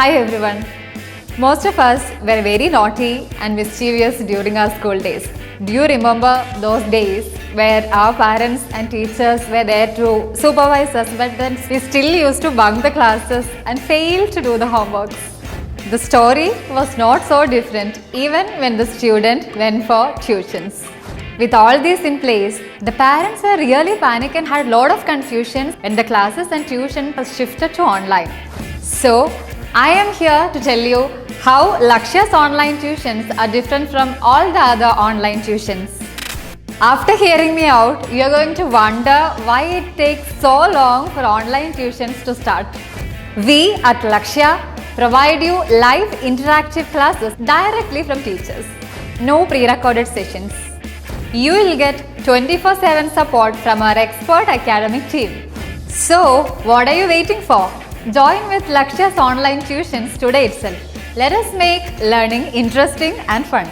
Hi everyone. Most of us were very naughty and mischievous during our school days. Do you remember those days where our parents and teachers were there to supervise us, but then we still used to bunk the classes and fail to do the homeworks? The story was not so different even when the student went for tuitions. With all this in place, the parents were really panicked and had a lot of confusion when the classes and tuition was shifted to online. So, I am here to tell you how Lakshya's online tuitions are different from all the other online tuitions. After hearing me out, you are going to wonder why it takes so long for online tuitions to start. We at Lakshya provide you live interactive classes directly from teachers. No pre-recorded sessions. You will get 24/7 support from our expert academic team. So, what are you waiting for? Join with Lakshya's online tuitions today itself. Let us make learning interesting and fun.